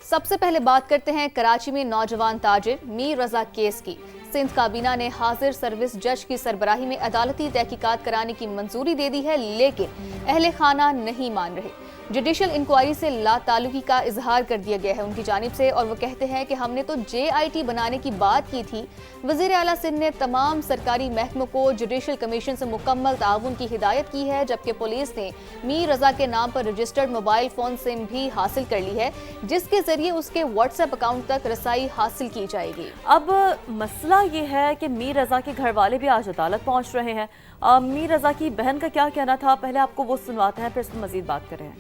सबसे पहले बात करते हैं कराची में नौजवान ताजिर मीर रजा केस की। सिंध काबीना ने हाजिर सर्विस जज की सरबराही में अदालती तहकीकात कराने की मंजूरी दे दी है, लेकिन अहले खाना नहीं मान रहे। जुडिशल इंक्वायरी से लाताल्लुकी का इजहार कर दिया गया है उनकी जानिब से, और वो कहते हैं कि हमने तो JIT बनाने की बात की थी। वजीर आला सिंध ने तमाम सरकारी महकमों को जुडिशल कमीशन से मुकम्मल ताउन की हिदायत की है, जबकि पुलिस ने मीर रजा के नाम पर रजिस्टर्ड मोबाइल फोन सिम भी हासिल कर ली है, जिसके जरिए उसके व्हाट्सएप अकाउंट तक रसाई हासिल की जाएगी। अब मसला ये है कि मीर रजा के घर वाले भी आज अदालत पहुंच रहे हैं। मीर रजा की बहन का क्या कहना था, पहले आपको वो सुनवाते हैं, फिर इस पर मजीद बात करें।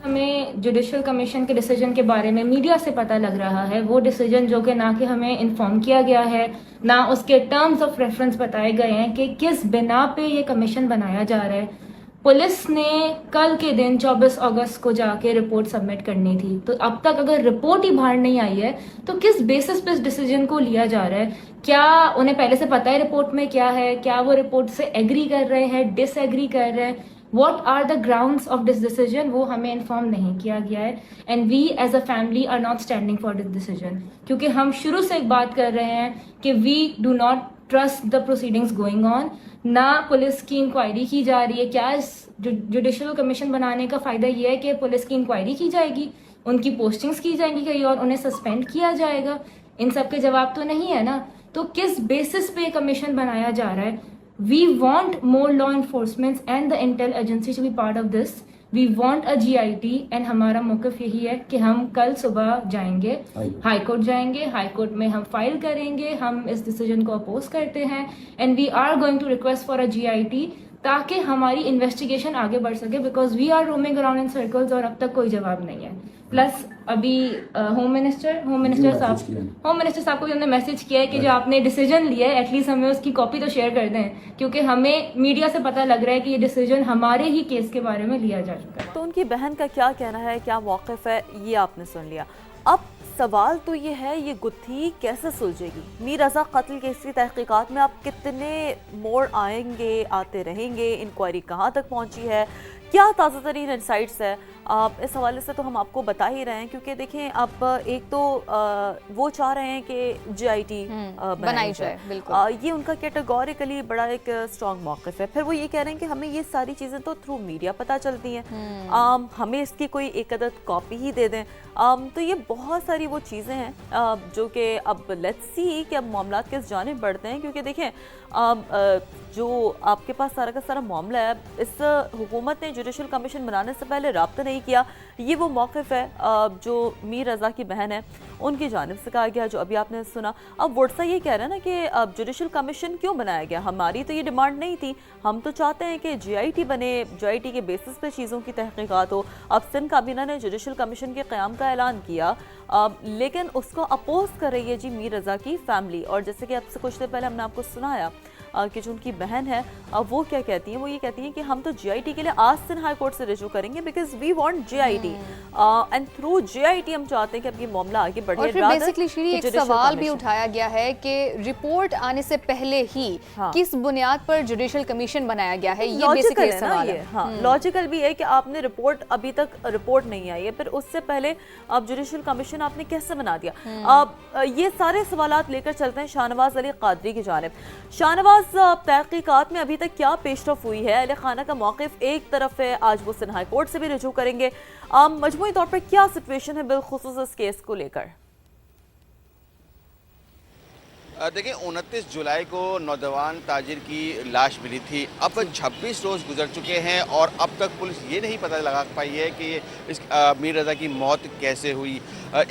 हमें जुडिशल कमीशन के डिसीजन के बारे में मीडिया से पता लग रहा है, वो डिसीजन जो कि ना कि हमें इन्फॉर्म किया गया है, ना उसके टर्म्स ऑफ रेफरेंस बताए गए हैं कि किस बिना पे ये कमीशन बनाया जा रहा है। पुलिस ने कल के दिन 24 अगस्त को जाके रिपोर्ट सबमिट करनी थी, तो अब तक अगर रिपोर्ट ही बाहर नहीं आई है तो किस बेसिस पे इस डिसीजन को लिया जा रहा है? क्या उन्हें पहले से पता है रिपोर्ट में क्या है? क्या वो रिपोर्ट से एग्री कर रहे हैं, डिसएग्री कर रहे हैं? What are the grounds of this decision? वो हमें इन्फॉर्म नहीं किया गया है, and we as a family are not standing for this decision, क्योंकि हम शुरू से एक बात कर रहे हैं कि we do not trust the proceedings going on। ना पुलिस की इंक्वायरी की जा रही है। क्या इस जुडिशल कमीशन बनाने का फायदा ये है कि पुलिस की इंक्वायरी की जाएगी, उनकी पोस्टिंग्स की जाएंगी कहीं और उन्हें सस्पेंड किया जाएगा? इन सब के जवाब तो नहीं है ना। तो किस बेसिस पे कमीशन बनाया जा रहा है? We want more law enforcement and the intel agency to be part of this. We want a GIT and हमारा मौक़िफ़ यही है कि हम कल सुबह जाएंगे, हाई कोर्ट जाएंगे, हाई कोर्ट में हम फाइल करेंगे, हम इस डिसीजन को अपोज करते हैं, and we are going to request for a GIT ताकि हमारी इन्वेस्टिगेशन आगे बढ़ सके, because we are roaming around in circles और अब तक कोई जवाब नहीं है। प्लस अभी होम मिनिस्टर साहब को भी हमने मैसेज किया है कि जो आपने डिसीजन लिया है एटलीस्ट हमें उसकी कॉपी तो शेयर कर दें, क्योंकि हमें मीडिया से पता लग रहा है कि ये डिसीजन हमारे ही केस के बारे में लिया जा चुका है। तो उनकी बहन का क्या कहना है, क्या मौक़िफ़ है, ये आपने सुन लिया। अब सवाल तो ये है, ये गुत्थी कैसे सुलझेगी? मीर रजा कत्ल केस की तहकीकात में आप कितने मोड़ आएंगे, आते रहेंगे, इंक्वायरी कहाँ तक पहुँची है, क्या ताज़ा तरीन इंसाइट्स है? इस हवाले से तो हम आपको बता ही रहे हैं, क्योंकि देखें अब एक तो वो चाह रहे हैं कि JIT बनाई जाए। बिल्कुल ये उनका कैटेगोरिकली बड़ा एक स्ट्रॉन्ग मौक़िफ़ है। फिर वो ये कह रहे हैं कि हमें ये सारी चीज़ें तो थ्रू मीडिया पता चलती हैं, हमें इसकी कोई एक अदद कॉपी ही दे दें। तो ये बहुत सारी वो चीज़ें हैं जो कि अब लेट्स सी कि अब मामला किस जानिब बढ़ते हैं, क्योंकि देखें जो आपके पास सारा का सारा मामला है, इस हुकूमत ने जुडिशल कमीशन बनाने से पहले राब्ता नहीं किया। ये वो मौक़िफ़ है जो मीर रजा की बहन है उनकी जानिब से कहा गया, जो अभी आपने सुना। अब वर्सा ये कह रहे हैं ना कि अब जुडिशल कमीशन क्यों बनाया गया, हमारी तो ये डिमांड नहीं थी, हम तो चाहते हैं कि JIT बने, JIT के बेसिस पे चीज़ों की तहकीकात हो। अब सिंध काबीना ने जुडिशल कमीशन के क़याम का ऐलान किया, लेकिन उसको अपोज कर रही है जी मीर रजा की फैमिली। और जैसे कि अब से कुछ देर पहले हमने आपको सुनाया कि जो उनकी बहन है वो क्या कहती हैं, वो ये कहती हैं कि हम तो JIT के लिए आज सिंध हाई कोर्ट से रिजू करेंगे, because we want JIT and through JIT हम चाहते हैं कि अब ये मामला आगे बढ़े। और फिर बेसिकली श्री एक सवाल भी उठाया गया है कि रिपोर्ट आने से पहले ही किस बुनियाद पर जुडिशल कमीशन बनाया गया है, ये बेसिकली सवाल है। हाँ, लॉजिकल भी है कि आपने रिपोर्ट, अभी तक रिपोर्ट नहीं आई है, फिर उससे पहले अब जुडिशल कमीशन आपने कैसे बना दिया? अब ये सारे सवालात लेकर चलते हैं शाहनवाज अली कादरी की जानिब। शाहनवाज, तहकीकात में अभी तक क्या पेशरफ हुई है? अहले खाना का मौक़िफ़ एक तरफ है, आज वो सिंध हाई कोर्ट से भी रिजू करेंगे, मजमूई तौर पर क्या सिचुएशन है बिलखुसूस इस केस को लेकर? देखिए 29 जुलाई को नौजवान ताजिर की लाश मिली थी। अब 26 रोज़ गुजर चुके हैं और अब तक पुलिस ये नहीं पता लगा पाई है कि इस मीर रजा की मौत कैसे हुई।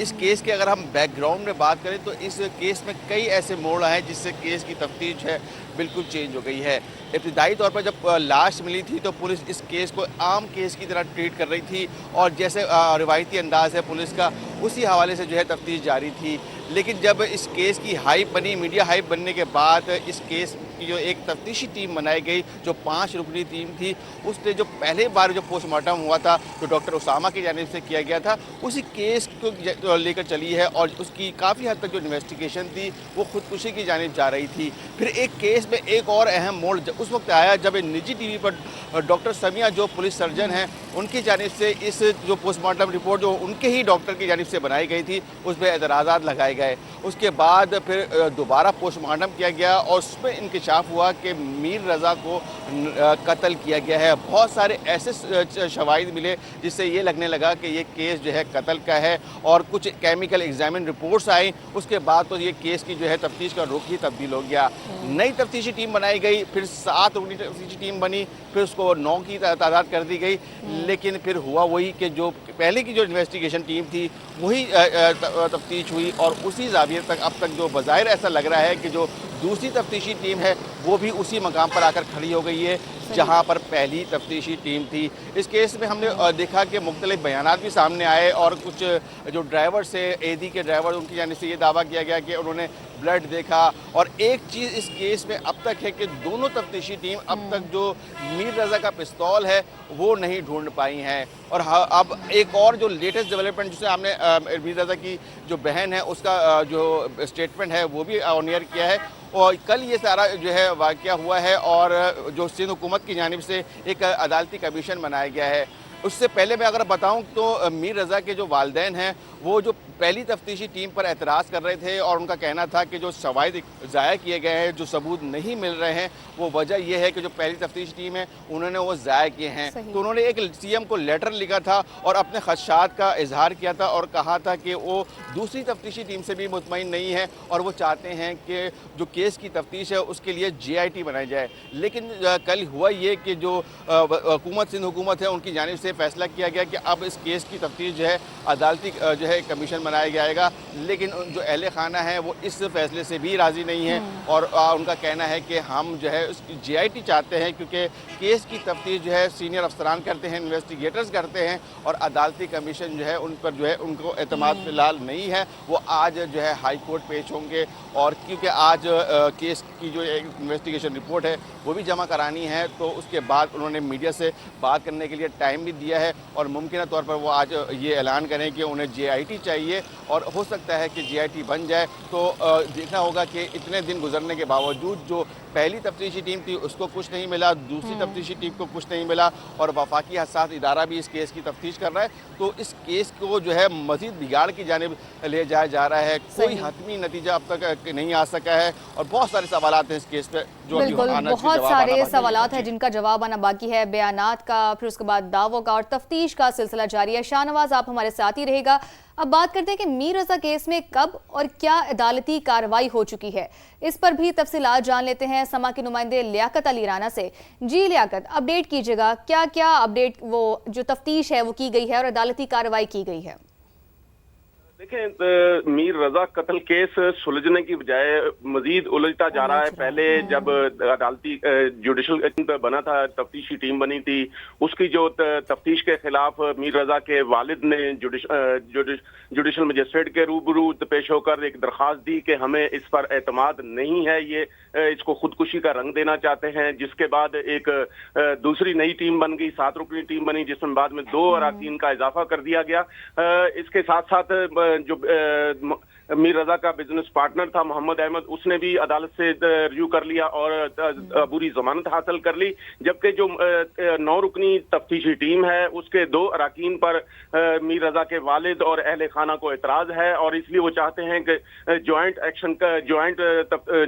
इस केस के अगर हम बैकग्राउंड में बात करें तो इस केस में कई ऐसे मोड़ आए हैं जिससे केस की तफ्तीश है बिल्कुल चेंज हो गई है। इब्तिदाई तौर पर जब लाश मिली थी तो पुलिस इस केस को आम केस की तरह ट्रीट कर रही थी और जैसे रिवायती अंदाज है पुलिस का, उसी हवाले से जो है तफ्तीश जारी थी। लेकिन जब इस केस की हाइप बनी, मीडिया हाइप बनने के बाद इस केस की जो एक तफ्तीशी टीम बनाई गई, जो 5 रुकनी टीम थी, उसने जो पहले बार जो पोस्टमार्टम हुआ था, जो डॉक्टर उसामा की जानिब से किया गया था, उसी केस को लेकर चली है और उसकी काफ़ी हद तक जो इन्वेस्टिगेशन थी वो खुदकुशी की जानिब जा रही थी। फिर एक केस में एक और अहम मोड़ उस वक्त आया जब निजी टीवी पर डॉक्टर समिया जो पुलिस सर्जन हैं, उनकी जानिब से इस जो पोस्टमार्टम रिपोर्ट जो उनके ही डॉक्टर की जानिब से बनाई गई थी, उस पर एतराज़ात लगाए गए। उसके बाद फिर दोबारा पोस्टमार्टम किया गया और उसमें इंकशाफ हुआ कि मीर रज़ा को कत्ल किया गया है। बहुत सारे ऐसे शवाहिद मिले जिससे ये लगने लगा कि ये केस जो है कत्ल का है और कुछ केमिकल एग्जामिन रिपोर्ट्स आई। उसके बाद तो ये केस की जो है तफ्तीश का रुख ही तब्दील हो गया। नई तफ्तीशी टीम बनाई गई, फिर 7 रुकनी तफ्तीशी टीम बनी, फिर उसको 9 की तादाद कर दी गई। लेकिन फिर हुआ वही कि जो पहले की जो इन्वेस्टिगेशन टीम थी वही तफ्तीश हुई और उसी ज़ाविये तक अब तक जो बज़ाहिर ऐसा लग रहा है कि जो दूसरी तफ्तीशी टीम है वो भी उसी मकाम पर आकर खड़ी हो गई है जहां पर पहली तफ्तीशी टीम थी। इस केस में हमने देखा कि मुख्तलिफ बयानात भी सामने आए और कुछ जो ड्राइवर्स है, एदी के ड्राइवर, उनकी जानिब से ये दावा किया गया कि उन्होंने ब्लड देखा। और एक चीज़ इस केस में अब तक है कि दोनों तफ्तीशी टीम अब तक जो मीर रज़ा का पिस्तौल है वो नहीं ढूंढ पाई हैं। और अब एक और जो लेटेस्ट डेवलपमेंट जिसे हमने मीर रज़ा की जो बहन है उसका जो स्टेटमेंट है वो भी ऑन एयर किया है। और कल ये सारा जो है वाक़या हुआ है और जो सिंध हुकूमत की जानिब से एक अदालती कमीशन बनाया गया है। उससे पहले मैं अगर बताऊं तो मीर रज़ा के जो वालिदैन हैं वो जो पहली तफ्तीशी टीम पर एतराज़ कर रहे थे और उनका कहना था कि जो शवाहिद ज़ाया किए गए हैं, जो सबूत नहीं मिल रहे हैं, वो वजह यह है कि जो पहली तफ्तीशी टीम है उन्होंने वो ज़ाया किए हैं। तो उन्होंने एक सीएम को लेटर लिखा था और अपने खदशात का इजहार किया था और कहा था कि वो दूसरी तफ्तीशी टीम से भी मुतमईन नहीं है और वो चाहते हैं कि जो केस की तफ्तीश है उसके लिए JIT बनाई जाए। लेकिन कल हुआ ये कि जो हुकूमत सिंध हुकूमत है उनकी जानिब से फैसला किया गया कि अब इस केस की तफ्तीश जो है अदालती जो है कमीशन बनाया जाएगा। लेकिन जो अहले खाना है वो इस फैसले से भी राज़ी नहीं है और उनका कहना है कि हम जो है उसकी JIT चाहते हैं क्योंकि केस की तफ्तीश जो है सीनियर अफसरान करते हैं, इन्वेस्टिगेटर्स करते हैं और अदालती कमीशन जो है उन पर जो है उनको एतमाद फ़िलहाल नहीं है। वो आज जो है हाई कोर्ट पेश होंगे और क्योंकि आज केस की जो इन्वेस्टिगेशन रिपोर्ट है वो भी जमा करानी है, तो उसके बाद उन्होंने मीडिया से बात करने के लिए टाइम भी दिया है और मुमकिन तौर पर वो आज ये ऐलान करें कि उन्हें JIT चाहिए और हो सकता है कि JIT बन जाए। तो देखना होगा कि इतने दिन गुजरने के बावजूद जो पहली तफ्तीशी टीम थी उसको कुछ नहीं मिला, दूसरी तफ्तीशी टीम को कुछ नहीं मिला और वफाकी हसास इदारा भी इस केस की तफ्तीश कर रहा है। तो इस केस को जो है मज़ीद बिगाड़ की जानिब ले जाया जा रहा है। कोई हतमी नतीजा अब तक नहीं आ सका है और बहुत सारे सवालात हैं इस केस पे जो बिल्कुल बहुत सारे सवालात हैं जिनका जवाब आना बाकी है, बयानात का, फिर उसके बाद दावों का और तफ्तीश का सिलसिला जारी है। शाहनवाज आप हमारे साथ ही रहेगा। अब बात करते हैं कि मीर रज़ा केस में कब और क्या अदालती कार्रवाई हो चुकी है, इस पर भी तफसीलात जान लेते हैं समा के नुमाइंदे लियाकत अली राना से। जी लियाकत, अपडेट कीजिएगा, क्या क्या अपडेट वो जो तफ्तीश है वो की गई है और अदालती कार्रवाई की गई है? देखें, मीर रजा कत्ल केस सुलझने की बजाय मजीद उलझता जा रहा है। पहले जब अदालती जुडिशल बना था, तफ्तीशी टीम बनी थी, उसकी जो तफ्तीश के खिलाफ मीर रजा के वालिद ने जुडिशल मजिस्ट्रेट के रूबरू पेश होकर एक दरख्वास्त दी कि हमें इस पर एतमाद नहीं है, ये इसको खुदकुशी का रंग देना चाहते हैं। जिसके बाद एक दूसरी नई टीम बन गई, 7 रुकनी टीम बनी, जिसमें बाद में 2 अराकीन का इजाफा कर दिया गया। इसके साथ साथ जो मीर रजा का बिजनेस पार्टनर था मोहम्मद अहमद, उसने भी अदालत से रिव्यू कर लिया और अबूरी जमानत हासिल कर ली। जबकि जो 9 रुकनी तफ्तीशी टीम है उसके 2 अराकीन पर मीर रजा के वालिद और अहले खाना को एतराज है और इसलिए वो चाहते हैं कि ज्वाइंट एक्शन का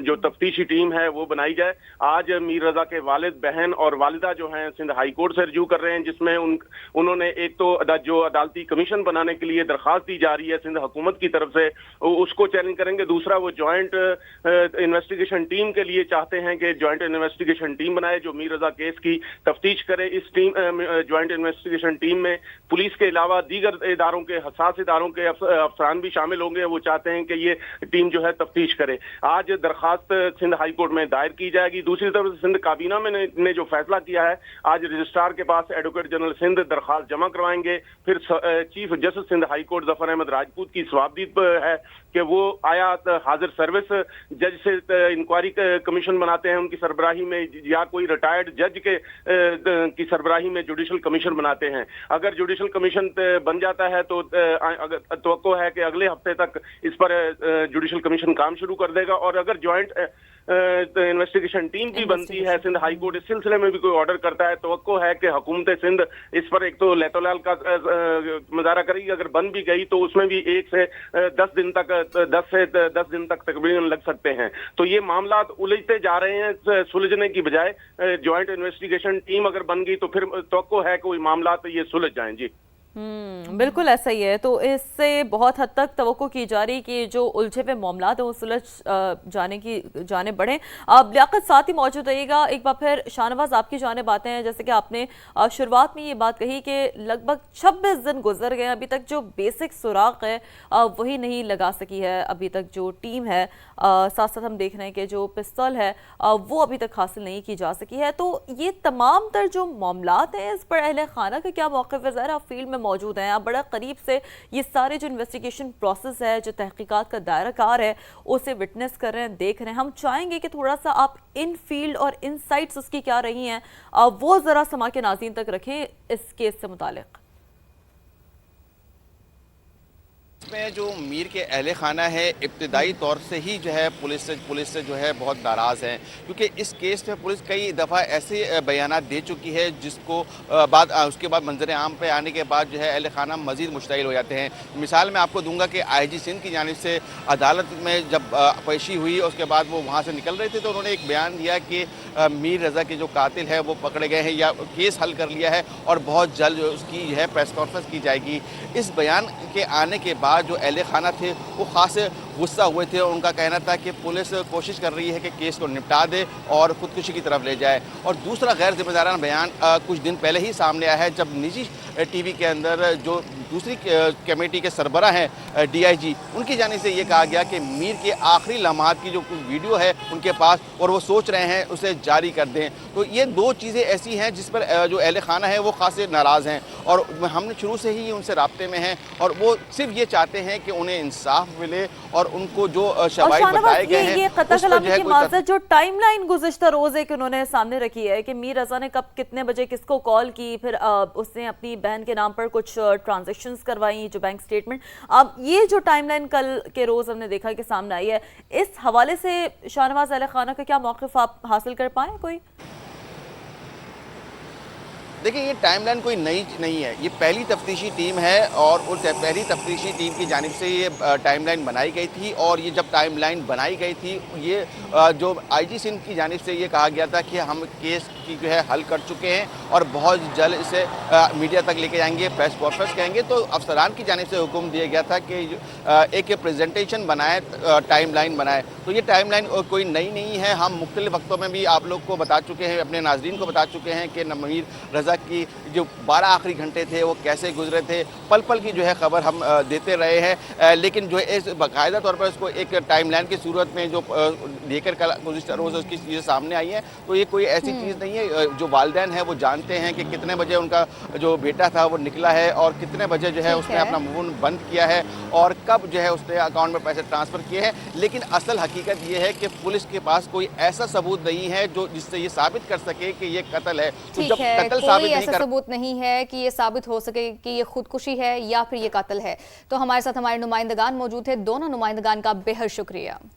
जो तफ्तीशी टीम है वो बनाई जाए। आज मीर रजा के वालिद, बहन और वालिदा जो हैं सिंध हाई कोर्ट से रिव्यू कर रहे हैं, जिसमें उन्होंने एक तो जो अदालती कमीशन बनाने के लिए दरख्वास्त दी जा रही है सिंध हुकूमत की तरफ से, उसको चैलेंज करेंगे। दूसरा, वो ज्वाइंट इन्वेस्टिगेशन टीम के लिए चाहते हैं कि ज्वाइंट इन्वेस्टिगेशन टीम बनाए जो मीर रजा केस की तफ्तीश करे। इस टीम ज्वाइंट इन्वेस्टिगेशन टीम में पुलिस के अलावा दीगर इदारों के, हसास इदारों के अफसरान भी शामिल होंगे। वो चाहते हैं कि ये टीम जो है तफ्तीश करे। आज दरखास्त सिंध हाई कोर्ट में दायर की जाएगी। दूसरी तरफ सिंध काबीना में ने जो फैसला किया है, आज रजिस्ट्रार के पास एडवोकेट जनरल सिंध दरखास्त जमा करवाएंगे। फिर chief justice Sindh high court Zafar Ahmed Rajput की सवाबदीद है कि वो आया हाजिर सर्विस जज से इंक्वायरी कमीशन बनाते हैं उनकी सरबराही में, या कोई रिटायर्ड जज के की सरबराही में जुडिशल कमीशन बनाते हैं। अगर जुडिशल कमीशन बन जाता है तो तवक्को है कि अगले हफ्ते तक इस पर जुडिशल कमीशन काम शुरू कर देगा। और अगर ज्वाइंट इन्वेस्टिगेशन टीम भी बनती है सिंध हाई कोर्ट इस सिलसिले में भी कोई ऑर्डर करता है, तवक्को है कि हुकूमत सिंध इस पर एक तो लैतोलाल का मुजाहरा करेगी। अगर बन भी गई तो उसमें भी 10 से 10 दिन तक तकरीबन लग सकते हैं। तो ये मामला उलझते जा रहे हैं सुलझने की बजाय। ज्वाइंट इन्वेस्टिगेशन टीम अगर बन गई तो फिर तवक्को है कि कोई मामला तो ये सुलझ जाएं। जी बिल्कुल ऐसा ही है। तो इससे बहुत हद तक तवक्को की जा रही कि जो उलझे हुए मामला है वो सुलझ जाने बढ़े। अब लियाकत साथ ही मौजूद रहिएगा। एक बार फिर शाहनवाज आपकी जानिब आते हैं। जैसे कि आपने शुरुआत में ये बात कही कि लगभग 26 दिन गुजर गए, अभी तक जो बेसिक सुराग है वही नहीं लगा सकी है अभी तक जो टीम है। साथ साथ हम देख रहे हैं कि जो पिस्तौल है वो अभी तक हासिल नहीं की जा सकी है। तो ये तमाम तर जो मामलात हैं इस पर अहले खाना का क्या मौक़िफ़ है? ज़ाहिर आप फील्ड में मौजूद हैं, आप बड़ा करीब से ये सारे जो इन्वेस्टिगेशन प्रोसेस है, जो तहकीकात का दायरा कार है, उसे विटनेस कर रहे हैं, देख रहे हैं। हम चाहेंगे कि थोड़ा सा आप इन फील्ड और इनसाइट्स उसकी क्या रही हैं वो ज़रा समा के नाज़रीन तक रखें इस केस से मुतालिक। में जो मीर के अहले खाना है इब्तदाई तौर से ही जो है पुलिस से जो है बहुत नाराज़ हैं, क्योंकि इस केस में पुलिस कई दफ़ा ऐसे बयानात दे चुकी है जिसको उसके बाद मंजर आम पे आने के बाद जो है अहले खाना मज़ीद मुश्तइल हो जाते हैं। मिसाल मैं आपको दूंगा कि IG सिंध की जानिब से अदालत में जब पेशी हुई उसके बाद वो वहाँ से निकल रहे थे तो उन्होंने एक बयान दिया कि मीर रज़ा के जो कातिल है वो पकड़े गए हैं या केस हल कर लिया है और बहुत जल्द उसकी जो है प्रेस कॉन्फ्रेंस की जाएगी। इस बयान के आने के बाद जो अहले खाना थे वो खास गुस्सा हुए थे और उनका कहना था कि पुलिस कोशिश कर रही है कि केस को निपटा दे और ख़ुदकुशी की तरफ ले जाए। और दूसरा गैर जिम्मेदाराना बयान कुछ दिन पहले ही सामने आया है जब निजी TV के अंदर जो दूसरी कमेटी के सरबरा हैं DIG, उनकी जानिब से ये कहा गया कि मीर के आखिरी लम्हात की जो कुछ वीडियो है उनके पास और वो सोच रहे हैं उसे जारी कर दें। तो ये दो चीज़ें ऐसी हैं जिस पर जो अहले खाना है वो खासे नाराज़ हैं और हमने शुरू से ही उनसे राब्ते में हैं और वो सिर्फ ये चाहते हैं कि उन्हें इंसाफ मिले और उनको जो शवाहिद बताए गए हैं ये कत्ल कलामी की माज़रत जो टाइमलाइन गुज़िश्ता रोज़ एक उन्होंने सामने रखी है कि मीर रज़ा ने कब कितने बजे किसको कॉल की, फिर उसने अपनी बहन के नाम पर कुछ ट्रांजैक्शंस करवाई, जो बैंक स्टेटमेंट। अब ये जो टाइमलाइन कल के रोज़ हमने देखा कि सामने आई है, इस हवाले से शाहनवाज अहले खाना का क्या मौक़िफ़ आप हासिल कर पाए कोई? देखिए ये टाइमलाइन कोई नई नहीं है, ये पहली तफ्तीशी टीम है और उस पहली तफ्तीशी टीम की जानिब से ये टाइमलाइन बनाई गई थी। और ये जब टाइमलाइन बनाई गई थी ये जो IG सिंध की जानिब से ये कहा गया था कि हम केस की जो है हल कर चुके हैं और बहुत जल्द इसे मीडिया तक लेके जाएंगे, प्रेस कॉन्फ्रेंस करेंगे। तो अफसरान की जानिब से हुक्म दिया गया था कि एक प्रेजेंटेशन बनाए, टाइमलाइन बनाए। तो ये टाइमलाइन कोई नई नहीं है, हम मुख्तलिफ वक्तों में भी आप लोग को बता चुके हैं, अपने नाजरीन को बता चुके हैं कि मीर रज़ा की जो 12 आखिरी घंटे थे वो कैसे गुजरे थे, पल पल की जो है खबर हम देते रहे हैं। लेकिन जो है बाकायदा तौर पर इसको एक टाइमलाइन की सूरत में जो लेकर गुज़िश्ता रोज़ उसकी चीज़ें सामने आई हैं, तो ये कोई ऐसी चीज़ नहीं है। जो वालिदैन है वो जानते हैं कि कितने बजे उनका जो बेटा था वो निकला है और कितने बजे जो है उसने अपना फोन बंद किया है और कब जो है उसने अकाउंट में पैसे ट्रांसफ़र किए हैं। लेकिन असल हकीकत ये है कि पुलिस के पास कोई ऐसा सबूत नहीं है जो जिससे ये साबित कर सके कि ये कत्ल है। तो जब कत्ल साबित ऐसा सबूत नहीं है कि ये साबित हो सके कि ये खुदकुशी है या फिर ये कत्ल है। तो हमारे साथ हमारे नुमाइंदगान मौजूद है, दोनों नुमाइंदगान का बेहद शुक्रिया।